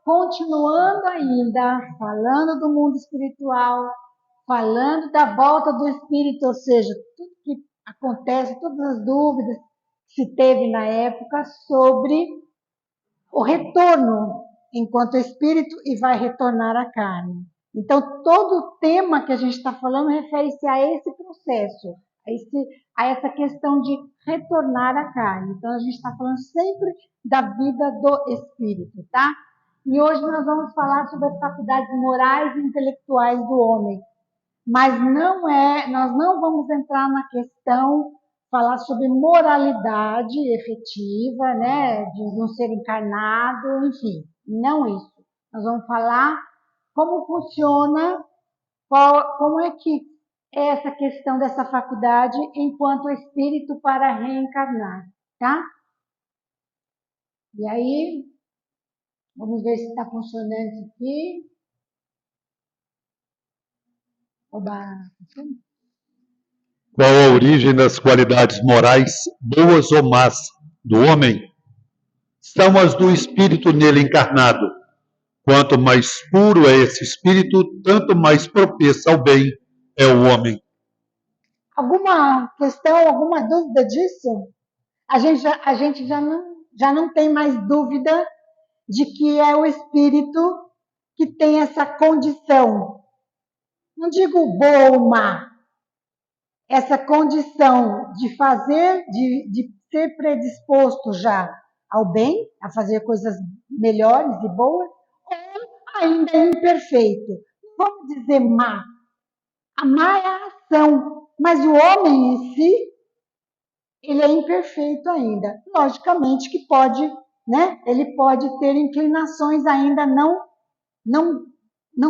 continuando ainda, falando do mundo espiritual, falando da volta do Espírito, ou seja, tudo que acontece, todas as dúvidas que se teve na época sobre o retorno enquanto Espírito e vai retornar à carne. Então, todo o tema que a gente está falando refere-se a esse processo, a essa questão de retornar à carne. Então, a gente está falando sempre da vida do Espírito, tá? E hoje nós vamos falar sobre as faculdades morais e intelectuais do homem. Mas nós não vamos entrar na questão, falar sobre moralidade efetiva, né, de um ser encarnado, enfim, não isso. Nós vamos falar como funciona, como é que é essa questão dessa faculdade enquanto espírito para reencarnar, tá? E aí, vamos ver se está funcionando isso aqui. Oba! Qual a origem das qualidades morais, boas ou más, do homem? São as do espírito nele encarnado. Quanto mais puro é esse espírito, tanto mais propenso ao bem é o homem. Alguma questão, alguma dúvida disso? A gente já não tem mais dúvida de que é o espírito que tem essa condição. Não digo boa ou má, essa condição de fazer, de ser predisposto já ao bem, a fazer coisas melhores e boas, ou ainda imperfeito. Não vamos dizer má. A má é a ação, mas o homem em si, ele é imperfeito ainda. Logicamente que pode, né? Ele pode ter inclinações ainda não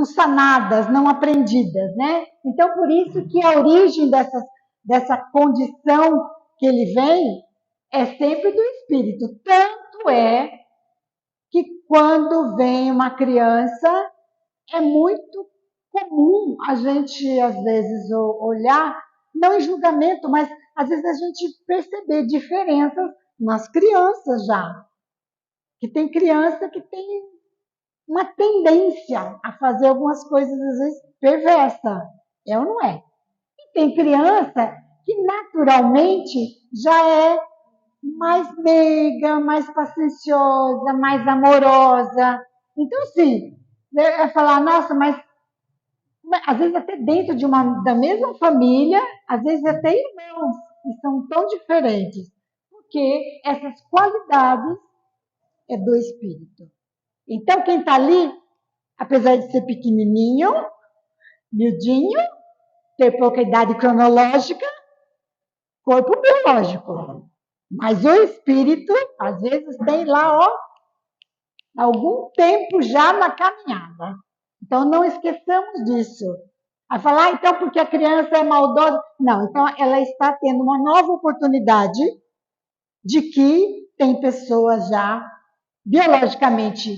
sanadas, não aprendidas, né? Então, por isso que a origem dessa condição que ele vem é sempre do espírito. Tanto é que quando vem uma criança, é muito comum a gente, às vezes, olhar, não em julgamento, mas às vezes a gente perceber diferenças nas crianças já. Que tem criança que tem uma tendência a fazer algumas coisas, às vezes, perversa. É ou não é? E tem criança que naturalmente já é mais meiga, mais pacienciosa, mais amorosa. Então, sim, é falar, nossa, mas às vezes até dentro da mesma família, às vezes até irmãos, que são tão diferentes, porque essas qualidades é do espírito. Então, quem está ali, apesar de ser pequenininho, miudinho, ter pouca idade cronológica, corpo biológico. Mas o espírito, às vezes, tem lá, ó, algum tempo já na caminhada. Então, não esqueçamos disso. A falar, então, porque a criança é maldosa. Não, então ela está tendo uma nova oportunidade de que tem pessoas já biologicamente,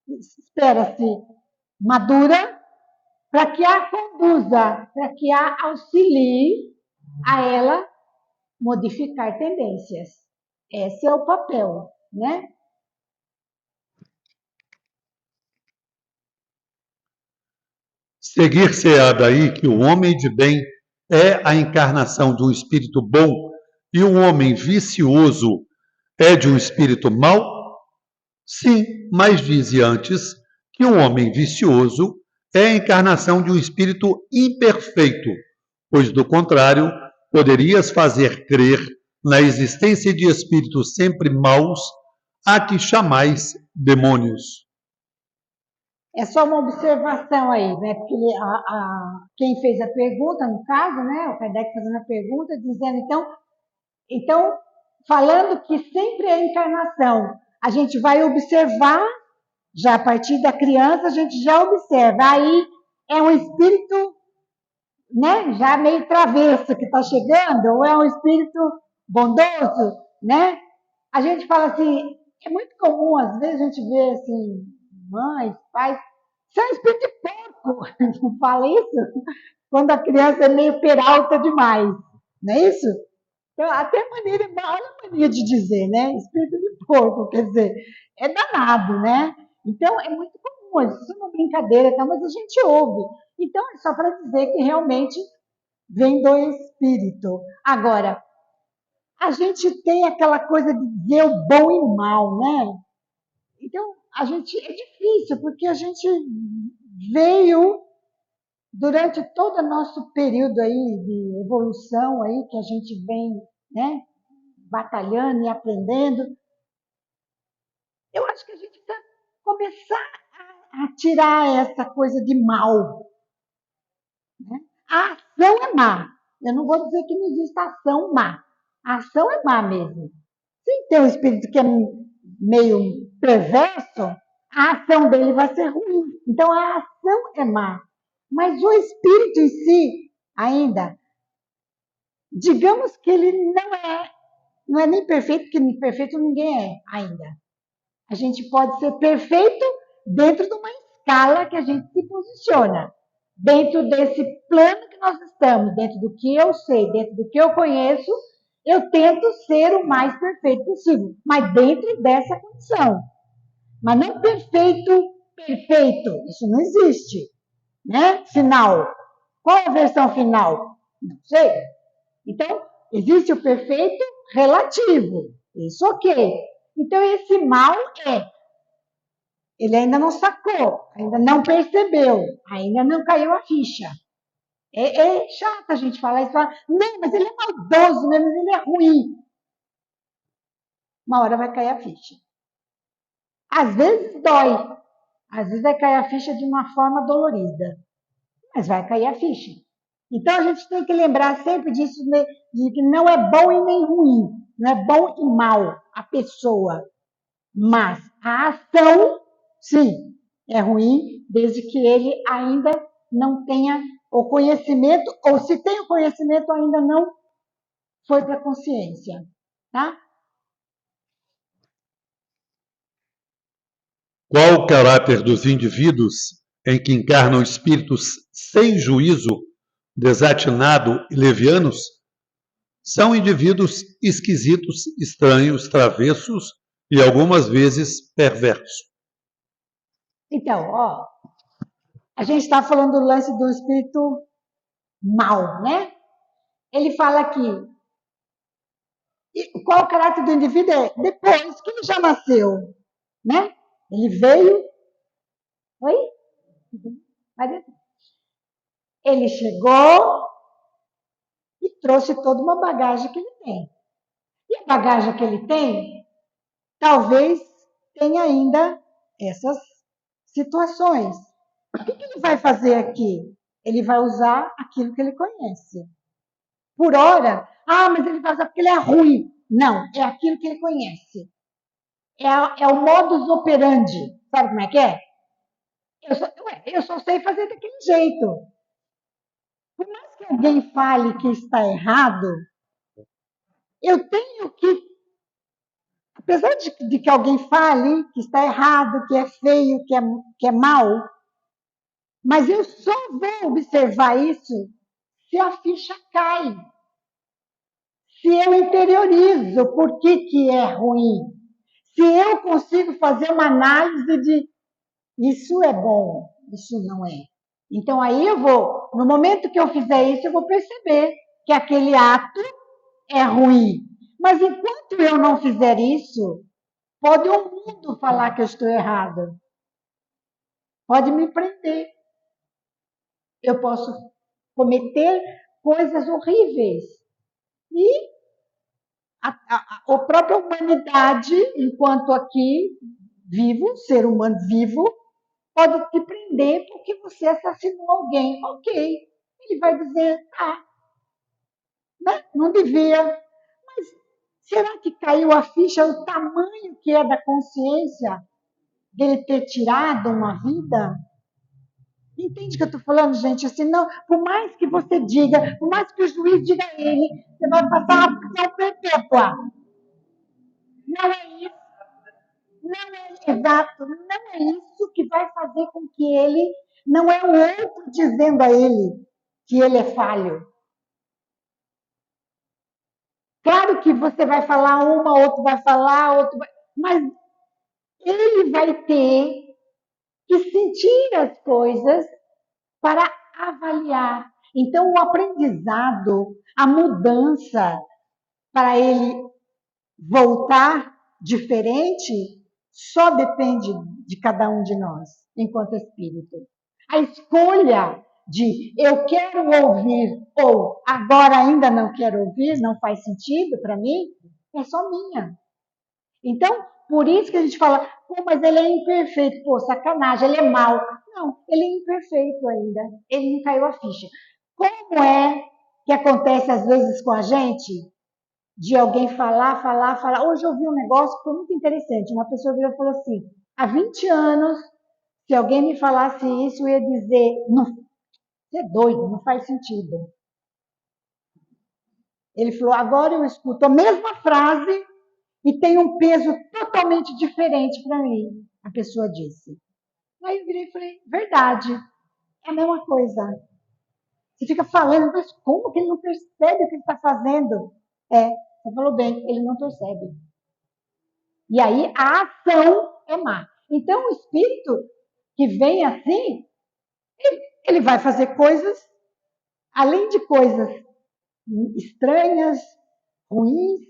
espera-se, madura, para que a conduza, para que a auxilie a ela modificar tendências. Esse é o papel, né? Seguir-se-á daí que o homem de bem é a encarnação de um espírito bom e o homem vicioso é de um espírito mau? Sim, mas dize antes que o homem vicioso é a encarnação de um espírito imperfeito, pois, do contrário, poderias fazer crer na existência de espíritos sempre maus, a que chamais demônios. É só uma observação aí, né? Porque quem fez a pergunta, no caso, né? O Kardec fazendo a pergunta, dizendo, então, falando que sempre é encarnação, a gente vai observar, já a partir da criança, a gente já observa. Aí é um espírito, né? Já meio travesso que está chegando, ou é um espírito bondoso, né? A gente fala assim, é muito comum, às vezes, a gente vê assim, mães, pais, isso é um espírito de porco, não fala isso? Quando a criança é meio peralta demais, não é isso? Então, até olha a mania de dizer, né? Espírito de porco, quer dizer, é danado, né? Então, é muito comum, isso é uma brincadeira, tá? Mas a gente ouve. Então, é só para dizer que realmente vem do espírito. Agora, a gente tem aquela coisa de dizer o bom e o mal, né? Então, a gente é difícil, porque a gente veio durante todo o nosso período aí de evolução aí que a gente vem, né, batalhando e aprendendo. Eu acho que a gente precisa começar a tirar essa coisa de mal, né? A ação é má. Eu não vou dizer que não existe ação má. A ação é má mesmo. Se tem um espírito que é meio perverso, a ação dele vai ser ruim. Então a ação é má. Mas o espírito em si, ainda, digamos que ele não é nem perfeito, porque perfeito ninguém é ainda. A gente pode ser perfeito dentro de uma escala que a gente se posiciona. Dentro desse plano que nós estamos, dentro do que eu sei, dentro do que eu conheço, eu tento ser o mais perfeito possível, mas dentro dessa condição. Mas não perfeito, perfeito. Isso não existe. Né? Final. Qual é a versão final? Não sei. Então, existe o perfeito relativo. Isso ok. Então, esse mal ele ainda não sacou, ainda não percebeu, ainda não caiu a ficha. É chato a gente falar isso, falar, não, mas ele é maldoso, né? Mas ele é ruim. Uma hora vai cair a ficha. Às vezes dói, às vezes vai cair a ficha de uma forma dolorida, mas vai cair a ficha. Então a gente tem que lembrar sempre disso, né, de que não é bom e nem ruim, não é bom e mal a pessoa, mas a ação, sim, é ruim, desde que ele ainda não tenha o conhecimento, ou se tem o conhecimento, ainda não foi para a consciência, tá? Qual o caráter dos indivíduos em que encarnam espíritos sem juízo, desatinado e levianos? São indivíduos esquisitos, estranhos, travessos e algumas vezes perversos. Então, ó, a gente está falando do lance do espírito mal, né? Ele fala aqui, qual o caráter do indivíduo é depois que ele já nasceu, né? Ele veio, oi? Ele chegou e trouxe toda uma bagagem que ele tem. E a bagagem que ele tem, talvez tenha ainda essas situações. O que ele vai fazer aqui? Ele vai usar aquilo que ele conhece. Por hora, mas ele vai usar porque ele é ruim. Não, é aquilo que ele conhece. É o modus operandi. Sabe como é que é? Eu só sei fazer daquele jeito. Por mais que alguém fale que está errado, eu tenho que, apesar de que alguém fale que está errado, que é feio, que é mal, mas eu só vou observar isso se a ficha cai, se eu interiorizo por que é ruim, se eu consigo fazer uma análise de isso é bom, isso não é. Então aí eu vou, no momento que eu fizer isso, eu vou perceber que aquele ato é ruim. Mas enquanto eu não fizer isso, pode o mundo falar que eu estou errado. Pode me prender. Eu posso cometer coisas horríveis. E a própria humanidade, enquanto aqui, vivo, ser humano vivo, pode te prender porque você assassinou alguém. Ok. Ele vai dizer, né? Não devia. Mas será que caiu a ficha o tamanho que é da consciência dele ter tirado uma vida? Entende o que eu estou falando, gente? Assim, não, por mais que você diga, por mais que o juiz diga a ele, você vai passar uma prisão perpétua. Não é isso. Não é exato. Não é isso que vai fazer com que ele, não é o outro dizendo a ele que ele é falho. Claro que você vai falar uma, outro vai falar, outro vai... Mas ele vai ter sentir as coisas para avaliar. Então, o aprendizado, a mudança, para ele voltar diferente, só depende de cada um de nós, enquanto espírito. A escolha de eu quero ouvir ou agora ainda não quero ouvir, não faz sentido para mim, é só minha. Então, por isso que a gente fala, pô, mas ele é imperfeito, pô, sacanagem, ele é mau. Não, ele é imperfeito ainda, ele não caiu a ficha. Como é que acontece às vezes com a gente, de alguém falar. Hoje eu vi um negócio que foi muito interessante, uma pessoa virou e falou assim, há 20 anos, se alguém me falasse isso, eu ia dizer, não, você é doido, não faz sentido. Ele falou, agora eu escuto a mesma frase e tem um peso totalmente diferente para mim, a pessoa disse. Aí eu virei e falei, verdade, é a mesma coisa. Você fica falando, mas como que ele não percebe o que ele está fazendo? Você falou bem, ele não percebe. E aí a ação é má. Então o espírito que vem assim, ele vai fazer coisas, além de coisas estranhas, ruins,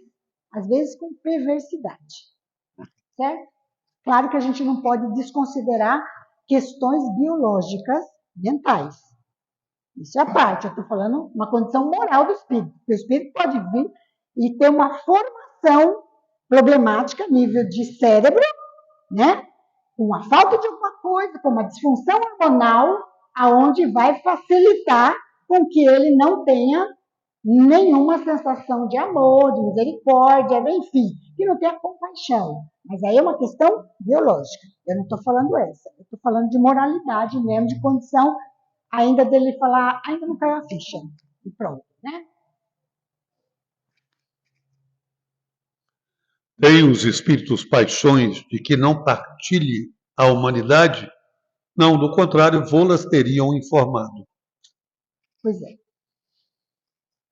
às vezes com perversidade. Certo? Claro que a gente não pode desconsiderar questões biológicas mentais. Isso é a parte, eu estou falando uma condição moral do espírito. O espírito pode vir e ter uma formação problemática a nível de cérebro, né? Com uma falta de alguma coisa, com uma disfunção hormonal, aonde vai facilitar com que ele não tenha nenhuma sensação de amor, de misericórdia, enfim, que não tenha compaixão. Mas aí é uma questão biológica. Eu não estou falando essa. Eu estou falando de moralidade mesmo, de condição ainda dele falar, ainda não caiu a ficha. E pronto, né? Tem os espíritos paixões de que não partilhe a humanidade? Não, do contrário, vô-las teriam informado. Pois é.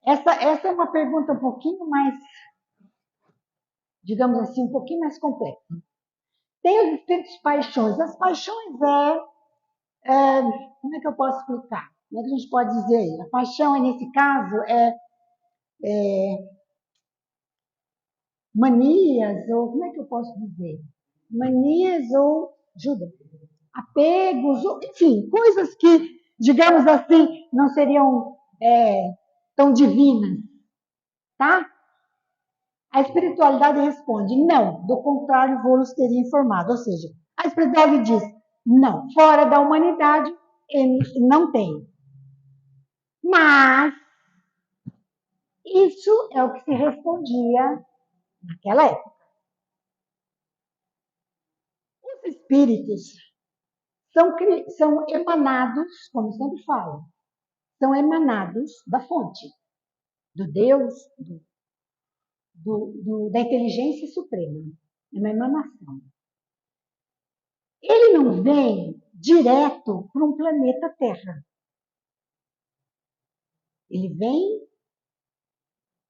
Essa é uma pergunta um pouquinho mais, digamos assim, um pouquinho mais complexa. Tem os espíritos paixões. As paixões como é que eu posso explicar? Como é que a gente pode dizer aí? A paixão, nesse caso, manias, ou como é que eu posso dizer? Manias ou, ajuda, apegos, ou, enfim, coisas que, digamos assim, não seriam tão divinas, tá? A espiritualidade responde, não, do contrário, vou-los teria informado. Ou seja, a espiritualidade diz, não, fora da humanidade, não tem. Mas, isso é o que se respondia naquela época. Os espíritos são emanados, como sempre falo, são emanados da fonte, do Deus, da inteligência suprema. É uma emanação. Ele não vem direto para um planeta Terra. Ele vem,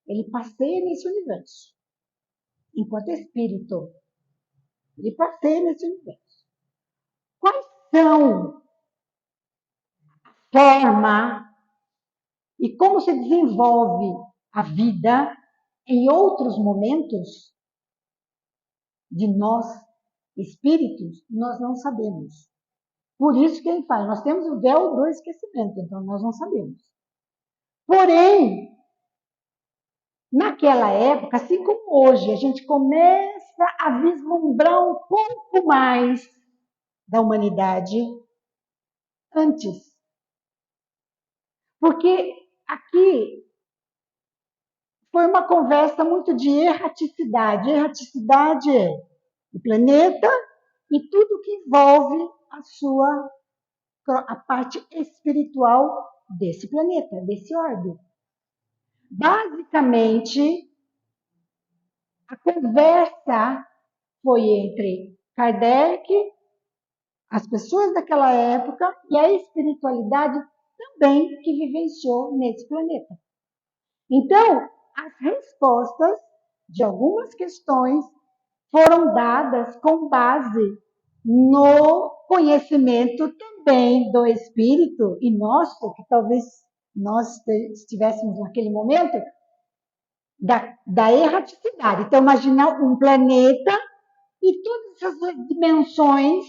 ele passeia nesse universo. Enquanto espírito, ele passeia nesse universo. Quais são a forma e como se desenvolve a vida em outros momentos de nós, espíritos, nós não sabemos. Por isso que ele fala, nós temos o véu do esquecimento, então nós não sabemos. Porém, naquela época, assim como hoje, a gente começa a vislumbrar um pouco mais da humanidade antes. Porque aqui foi uma conversa muito de erraticidade. Erraticidade é o planeta e tudo que envolve a parte espiritual desse planeta, desse orbe. Basicamente, a conversa foi entre Kardec, as pessoas daquela época e a espiritualidade também que vivenciou nesse planeta. Então, as respostas de algumas questões foram dadas com base no conhecimento também do Espírito e nosso, que talvez nós estivéssemos naquele momento, da erraticidade. Então, imagina um planeta e todas essas dimensões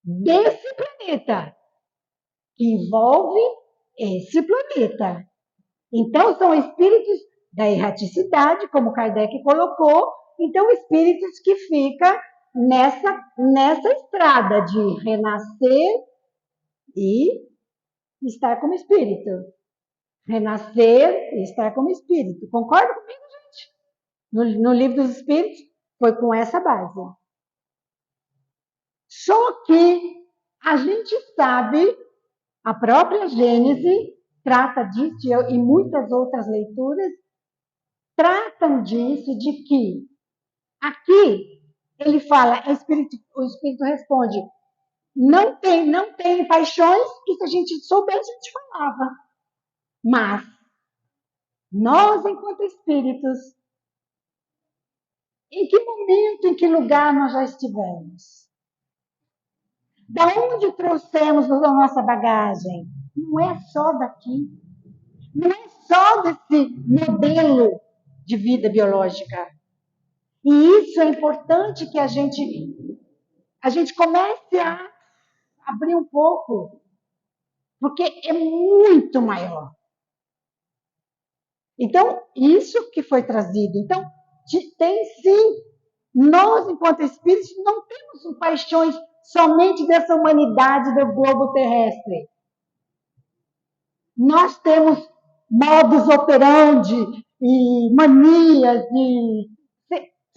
desse planeta, que envolve esse planeta. Então, são espíritos da erraticidade, como Kardec colocou, então espíritos que ficam nessa estrada de renascer e estar como espírito. Renascer e estar como espírito. Concorda comigo, gente? No Livro dos Espíritos, foi com essa base. Só que a gente sabe, a própria Gênese trata disso, e muitas outras leituras tratam disso, de que aqui ele fala, o Espírito responde, não tem paixões, que se a gente soubesse, a gente falava. Mas nós, enquanto espíritos, em que momento, em que lugar nós já estivemos? Da onde trouxemos a nossa bagagem? Não é só daqui. Não é só desse modelo de vida biológica. E isso é importante que a gente comece a abrir um pouco, porque é muito maior. Então, isso que foi trazido. Então, tem sim, nós, enquanto espíritos, não temos paixões somente dessa humanidade do globo terrestre. Nós temos modus operandi e manias, e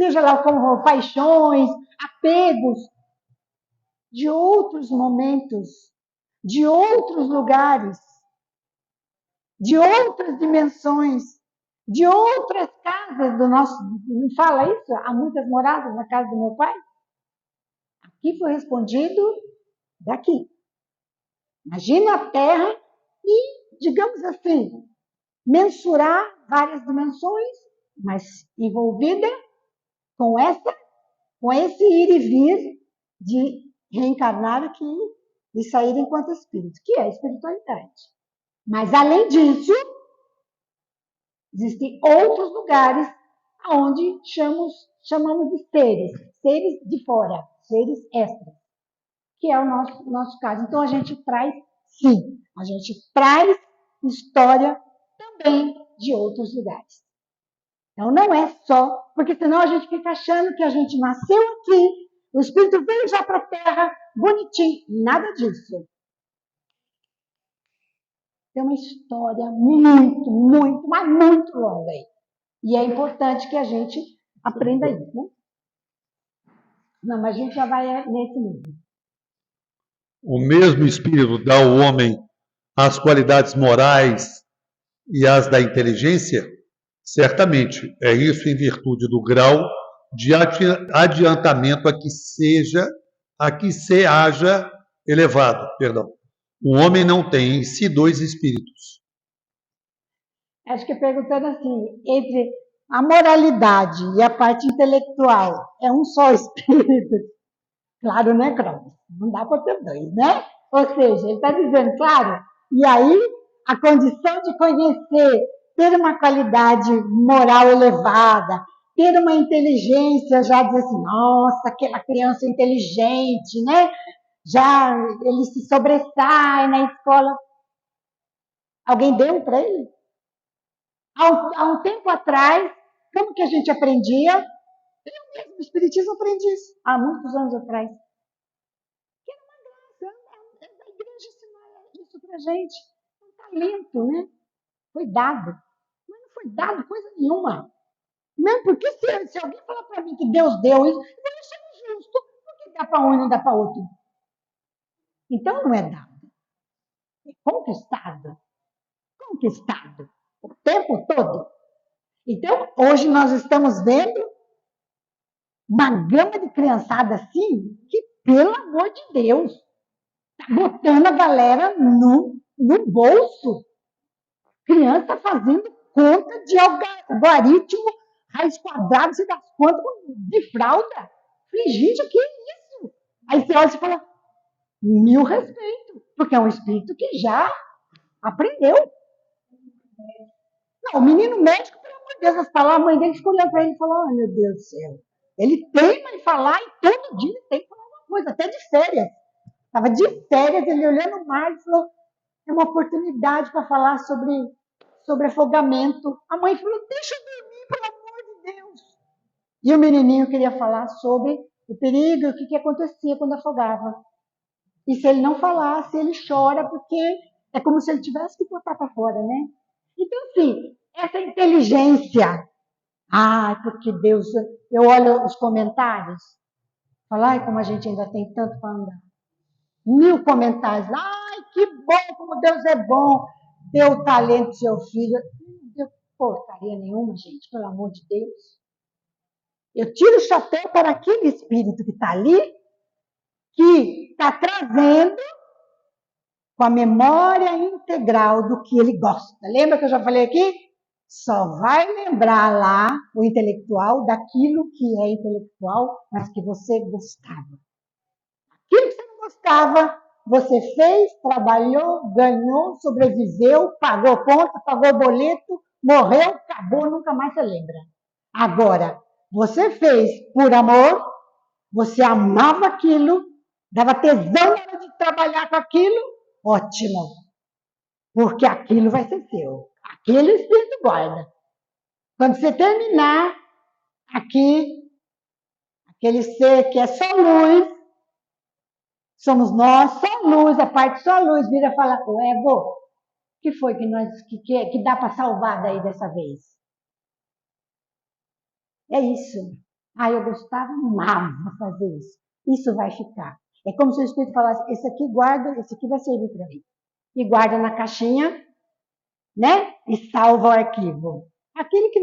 seja lá como paixões, apegos de outros momentos, de outros lugares, de outras dimensões, de outras casas do nosso... Não fala isso? Há muitas moradas na casa do meu pai? Aqui foi respondido daqui. Imagina a Terra e, digamos assim, mensurar várias dimensões, mas envolvida com esse ir e vir de reencarnar aqui e sair enquanto espírito, que é a espiritualidade. Mas, além disso, existem outros lugares onde chamamos de seres de fora, seres extras, que é o nosso caso. Então, a gente traz história também de outros lugares. Então, não é só, porque senão a gente fica achando que a gente nasceu aqui, o Espírito veio já para a Terra, bonitinho. Nada disso. Tem uma história muito, muito, mas muito longa aí. E é importante que a gente aprenda isso, né? Não, mas a gente já vai nesse nível. O mesmo Espírito dá ao homem as qualidades morais e as da inteligência? Certamente, é isso em virtude do grau de adiantamento a que se haja elevado. Perdão. O homem não tem em si dois espíritos. Acho que perguntando assim, entre a moralidade e a parte intelectual, é um só espírito? Claro, né, Cláudio? Não dá para ter dois, né? Ou seja, ele está dizendo, claro, e aí a condição de conhecer, ter uma qualidade moral elevada, ter uma inteligência, já dizer assim, nossa, aquela criança inteligente, né? Já ele se sobressai na escola. Alguém deu para ele? Há um tempo atrás, como que a gente aprendia? Eu mesmo, o Espiritismo aprendi isso, há muitos anos atrás. Que era uma graça, a igreja ensinou isso para a gente. Um talento, né? Foi dado. Mas não foi dado coisa nenhuma. Não, porque se alguém falar para mim que Deus deu isso, eu achei justo. Por que dá para um e não dá para outro? Então não é dado. É conquistado. Conquistado. O tempo todo. Então, hoje nós estamos vendo uma gama de criançada assim, que, pelo amor de Deus, está botando a galera no bolso. Criança fazendo conta de algoritmo, raiz quadrada, sei das quantas, de fralda. Falei, gente, o que é isso? Aí você olha e fala, mil respeito, porque é um espírito que já aprendeu. Não, o menino médico, pelo amor de Deus, as palavras, a mãe dele ficou olhando para ele e falou, ai meu Deus do céu. Ele teima em falar e todo dia ele tem que falar alguma coisa, até de férias. Estava de férias, ele olhando o mar e falou, é uma oportunidade para falar sobre afogamento. A mãe falou, deixa eu dormir, pelo amor de Deus. E o menininho queria falar sobre o perigo, o que acontecia quando afogava. E se ele não falasse, ele chora, porque é como se ele tivesse que botar para fora, né? Então, assim, essa inteligência. Ah, porque Deus. Eu olho os comentários, falo, ai, como a gente ainda tem tanto para andar. 1000 comentários. Ai, que bom, como Deus é bom. Deu o talento do seu filho. Não deu porcaria nenhuma, gente, pelo amor de Deus. Eu tiro o chapéu para aquele espírito que está ali, que está trazendo com a memória integral do que ele gosta. Lembra que eu já falei aqui? Só vai lembrar lá o intelectual daquilo que é intelectual, mas que você gostava. Aquilo que você não gostava, você fez, trabalhou, ganhou, sobreviveu, pagou conta, pagou boleto, morreu, acabou, nunca mais você lembra. Agora, você fez por amor, você amava aquilo, dava tesão na hora de trabalhar com aquilo, ótimo. Porque aquilo vai ser seu. Aquele espírito guarda. Quando você terminar aqui, aquele ser que é só luz, somos nós, só luz, a parte só luz, vira e fala, o ego, o que foi que dá para salvar daí dessa vez? É isso. Ah, eu gostava, amava fazer isso. Isso vai ficar. É como se o espírito falasse, esse aqui guarda, esse aqui vai servir para mim. E guarda na caixinha, né? E salva o arquivo. Aquele que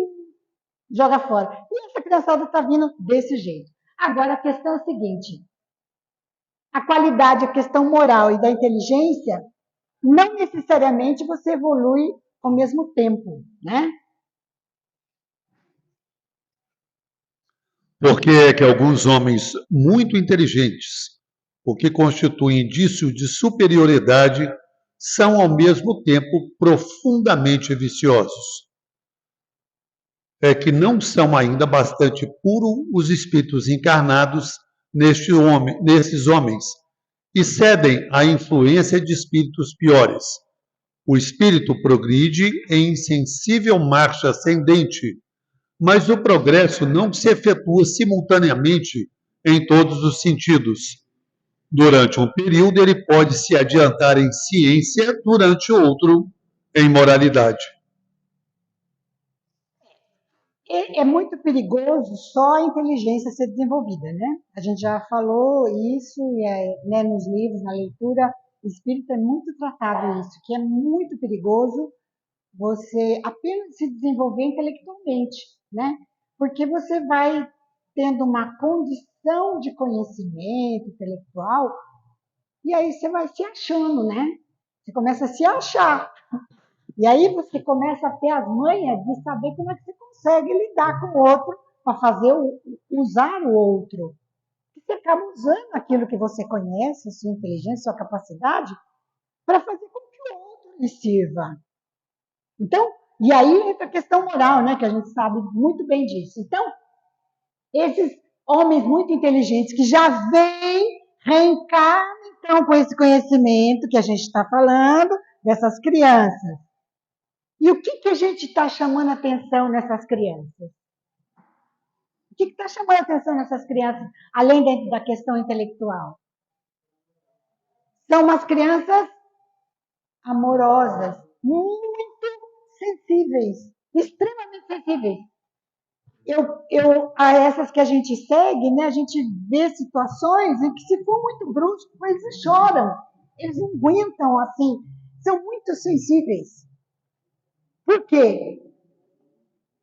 joga fora. E essa criançada está vindo desse jeito. Agora a questão é a seguinte: a qualidade, a questão moral e da inteligência, não necessariamente você evolui ao mesmo tempo, né? Por que é que alguns homens muito inteligentes, o que constitui indício de superioridade, são ao mesmo tempo profundamente viciosos? É que não são ainda bastante puros os espíritos encarnados nesses homens e cedem à influência de espíritos piores. O espírito progride em insensível marcha ascendente, mas o progresso não se efetua simultaneamente em todos os sentidos. Durante um período, ele pode se adiantar em ciência, durante outro, em moralidade. É muito perigoso só a inteligência ser desenvolvida, né? A gente já falou isso né, nos livros, na leitura. O espírito é muito tratado isso, que é muito perigoso você apenas se desenvolver intelectualmente, né? Porque você vai tendo uma condição de conhecimento intelectual e aí você vai se achando, né? Você começa a se achar. E aí você começa a ter as manhas de saber como é que você consegue lidar com o outro para usar o outro. E você acaba usando aquilo que você conhece, sua inteligência, sua capacidade, para fazer com que o outro lhe sirva. Então, e aí entra a questão moral, né, que a gente sabe muito bem disso. Então, esses homens muito inteligentes que já vêm, reencarnam então com esse conhecimento que a gente está falando, dessas crianças. E o que a gente está chamando a atenção nessas crianças? O que está chamando a atenção nessas crianças, além da questão intelectual? São umas crianças amorosas, muito sensíveis, extremamente sensíveis. A essas que a gente segue, né, a gente vê situações em que, se for muito brusco, eles choram. Eles não aguentam assim, são muito sensíveis. Por quê?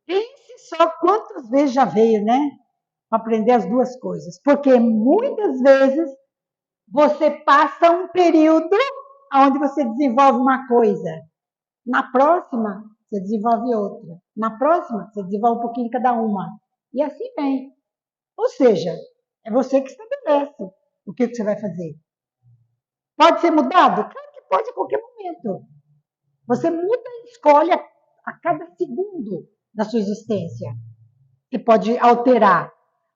Pense só quantas vezes já veio, né? Para aprender as duas coisas. Porque muitas vezes você passa um período onde você desenvolve uma coisa. Na próxima, você desenvolve outra. Na próxima, você desenvolve um pouquinho de cada uma. E assim vem. Ou seja, é você que estabelece. o que você vai fazer? Pode ser mudado? Claro que pode a qualquer momento. Você muda e escolhe a cada segundo da sua existência. Você pode alterar.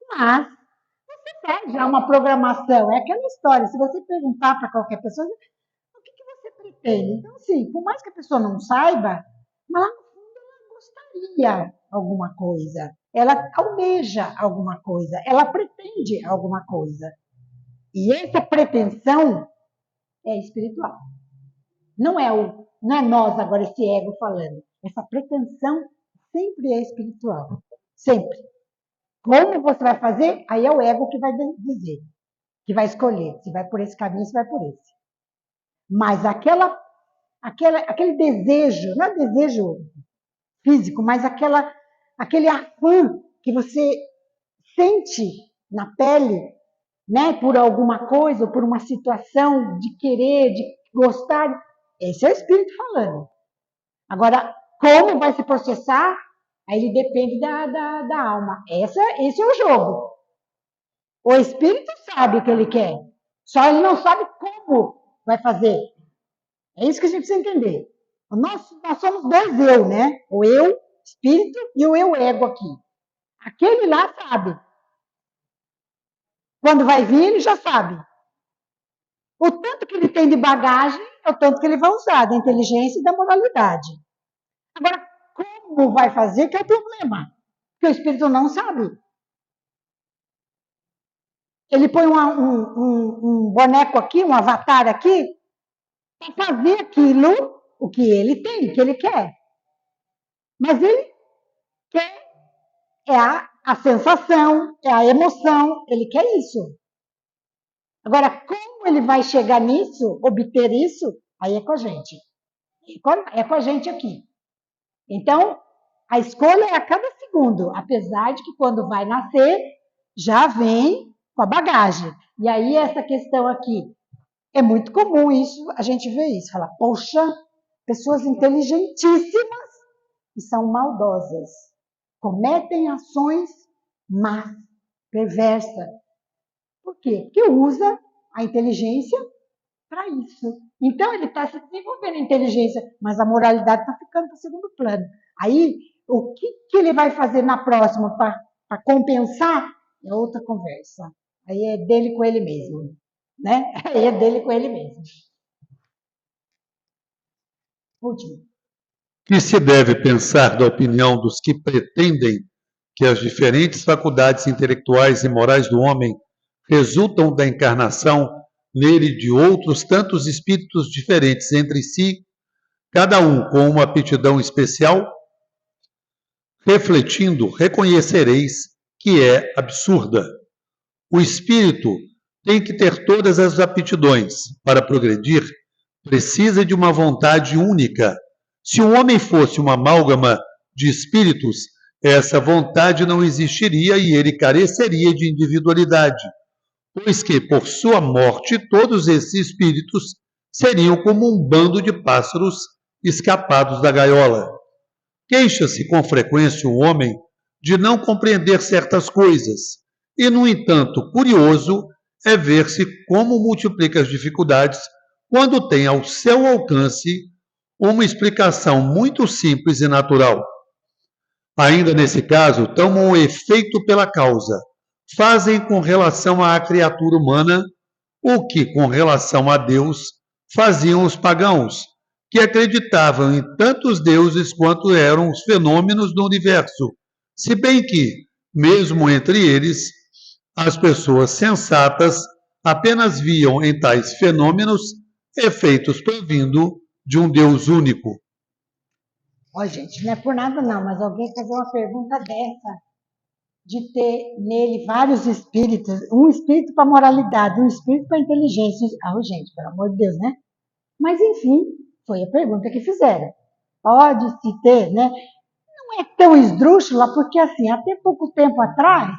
Mas você tem já uma programação. É aquela história. Se você perguntar para qualquer pessoa, o que você pretende? Então, assim, por mais que a pessoa não saiba, mas lá no fundo ela gostaria alguma coisa. Ela almeja alguma coisa. Ela pretende alguma coisa. E essa pretensão é espiritual. Não é nós agora, esse ego falando. Essa pretensão sempre é espiritual. Sempre. Como você vai fazer? Aí é o ego que vai dizer, que vai escolher. Se vai por esse caminho, se vai por esse. Mas aquele desejo, não é desejo físico, mas aquele afã que você sente na pele, né, por alguma coisa, ou por uma situação de querer, de gostar, esse é o espírito falando. Agora, como vai se processar? Aí ele depende da alma. Esse é o jogo. O espírito sabe o que ele quer, só ele não sabe como vai fazer. É isso que a gente precisa entender. Nós somos dois eu, né? O eu, espírito, e o eu, ego aqui. Aquele lá sabe. Quando vai vir, ele já sabe. O tanto que ele tem de bagagem é o tanto que ele vai usar, da inteligência e da moralidade. Agora, como vai fazer, que é o problema. Porque o espírito não sabe. Ele põe um boneco aqui, um avatar aqui, para fazer aquilo, o que ele tem, o que ele quer. Mas ele quer a sensação, é a emoção, ele quer isso. Agora, como ele vai chegar nisso, obter isso, aí é com a gente. É com a gente aqui. Então, a escolha é a cada segundo, apesar de que quando vai nascer, já vem com a bagagem. E aí essa questão aqui, é muito comum isso, a gente vê isso, fala, poxa, pessoas inteligentíssimas e são maldosas, cometem ações más, perversas. Por quê? Porque usa a inteligência para isso. Então ele está se desenvolvendo a inteligência, mas a moralidade está ficando para o segundo plano. Aí, o que ele vai fazer na próxima para compensar é outra conversa. Aí é dele com ele mesmo. Né? Aí é dele com ele mesmo. Último. Que se deve pensar da opinião dos que pretendem que as diferentes faculdades intelectuais e morais do homem resultam da encarnação nele de outros tantos espíritos diferentes entre si, cada um com uma aptidão especial? Refletindo, reconhecereis que é absurda. O espírito tem que ter todas as aptidões. Para progredir, precisa de uma vontade única. Se o homem fosse uma amálgama de espíritos, essa vontade não existiria e ele careceria de individualidade, pois que, por sua morte, todos esses espíritos seriam como um bando de pássaros escapados da gaiola. Queixa-se com frequência o homem de não compreender certas coisas, e, no entanto, curioso é ver-se como multiplica as dificuldades quando tem ao seu alcance uma explicação muito simples e natural. Ainda nesse caso, tomam o efeito pela causa, fazem com relação à criatura humana o que, com relação a Deus, faziam os pagãos, que acreditavam em tantos deuses quanto eram os fenômenos do universo, se bem que, mesmo entre eles, as pessoas sensatas apenas viam em tais fenômenos efeitos provindo de um Deus único. Ó, gente, não é por nada não, mas alguém fazer uma pergunta dessa, de ter nele vários espíritos, um espírito para moralidade, um espírito para inteligência. Ah, gente, pelo amor de Deus, né? Mas, enfim, foi a pergunta que fizeram. Pode-se ter, né? Não é tão esdrúxula, porque, assim, até pouco tempo atrás,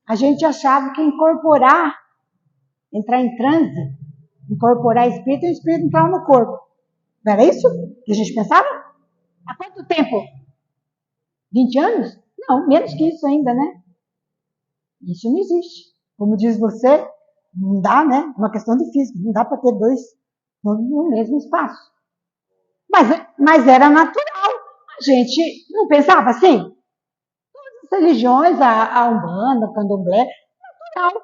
a gente achava que incorporar, entrar em transe, incorporar espírito, e o espírito entrar no corpo. Não era isso que a gente pensava? Há quanto tempo? 20 anos? Não, menos que isso ainda, né? Isso não existe. Como diz você, Não dá, né? Uma questão de física, não dá para ter dois no mesmo espaço. Mas era natural. A gente não pensava assim. Todas as religiões, a Umbanda, a Candomblé, natural.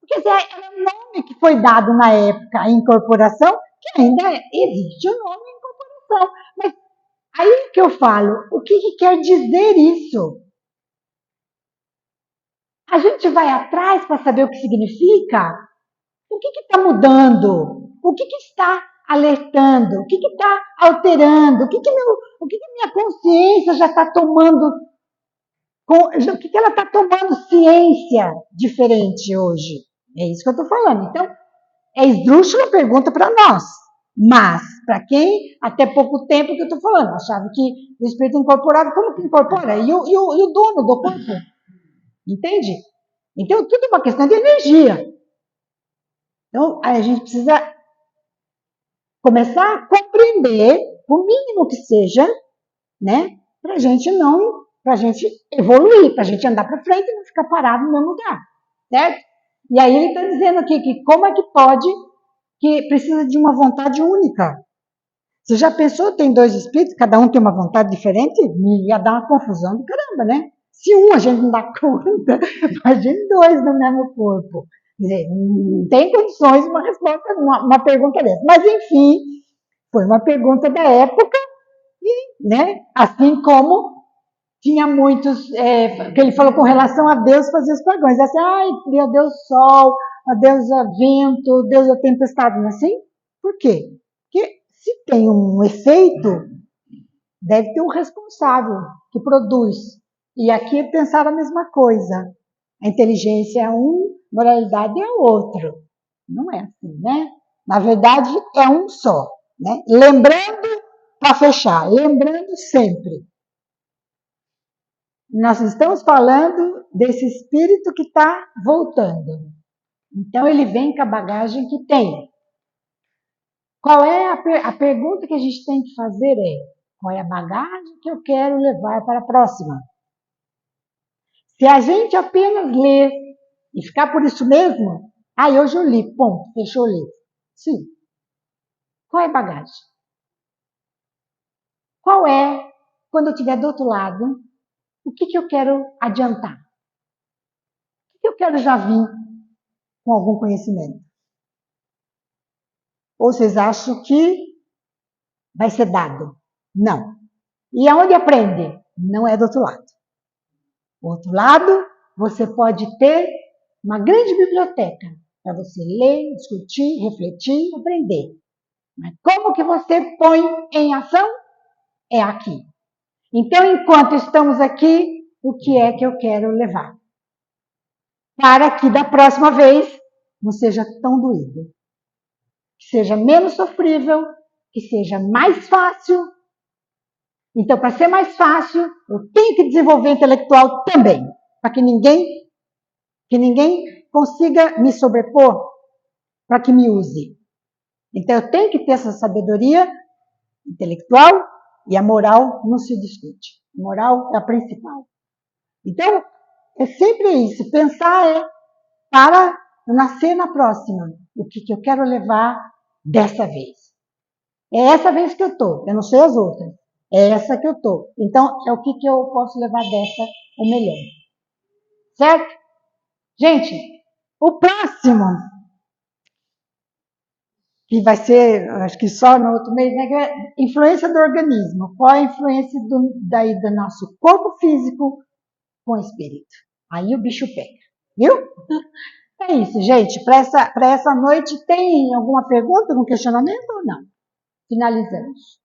Quer dizer, era um nome que foi dado na época à incorporação, que ainda existe o nome incorporação. Mas aí que eu falo, o que quer dizer isso? A gente vai atrás para saber o que significa? O que está mudando? O que está alertando? O que está alterando? O que minha consciência já está tomando? O que ela está tomando ciência diferente hoje? É isso que eu estou falando. Então, é esdrúxula pergunta para nós. Mas, para quem, até pouco tempo que eu estou falando, achava que o espírito incorporado, como que incorpora? E o dono do corpo? Entende? Então, tudo é uma questão de energia. Então, a gente precisa começar a compreender, o mínimo que seja, né? Para a gente evoluir, para a gente andar para frente e não ficar parado no mesmo lugar, certo? E aí ele está dizendo aqui que como é que pode, que precisa de uma vontade única. Você já pensou, tem dois espíritos, cada um tem uma vontade diferente? Ia dar uma confusão do caramba, né? Se um a gente não dá conta, imagine dois no mesmo corpo. Quer dizer, não tem condições uma resposta, uma pergunta dessa. Mas, enfim, foi uma pergunta da época, e, né? Assim como tinha muitos, que ele falou com relação a Deus fazer os pagões. Assim, ai, meu Deus sol, a Deus vento, Deus a tempestade, não é assim? Por quê? Porque se tem um efeito, deve ter um responsável que produz. E aqui pensaram a mesma coisa. A inteligência é um, moralidade é outro. Não é assim, né? Na verdade, é um só. Né? Lembrando, para fechar, lembrando sempre, nós estamos falando desse espírito que está voltando. Então, ele vem com a bagagem que tem. Qual é a pergunta que a gente tem que fazer qual é a bagagem que eu quero levar para a próxima? Se a gente apenas ler e ficar por isso mesmo, hoje eu li, ponto, fechou ler. Sim. Qual é a bagagem? Qual é, quando eu estiver do outro lado, o que eu quero adiantar? O que eu quero já vir com algum conhecimento? Ou vocês acham que vai ser dado? Não. E aonde aprende? Não é do outro lado. Do outro lado, você pode ter uma grande biblioteca para você ler, discutir, refletir, aprender. Mas como que você põe em ação? É aqui. Então, enquanto estamos aqui, o que é que eu quero levar? Para que da próxima vez não seja tão doído. Que seja menos sofrível, que seja mais fácil. Então, para ser mais fácil, eu tenho que desenvolver intelectual também, para que ninguém consiga me sobrepor, para que me use. Então, eu tenho que ter essa sabedoria intelectual e a moral não se discute. A moral é a principal. Então, é sempre isso. Pensar para nascer na próxima. O que eu quero levar dessa vez. É essa vez que eu estou. Eu não sei as outras. É essa que eu estou. Então, é o que eu posso levar dessa o melhor. Certo? Gente, o próximo, que vai ser, acho que só no outro mês, né, é influência do organismo. Qual é a influência do nosso corpo físico com o espírito? Aí o bicho pega. Viu? É isso, gente. Para essa noite, tem alguma pergunta, algum questionamento ou não? Finalizamos.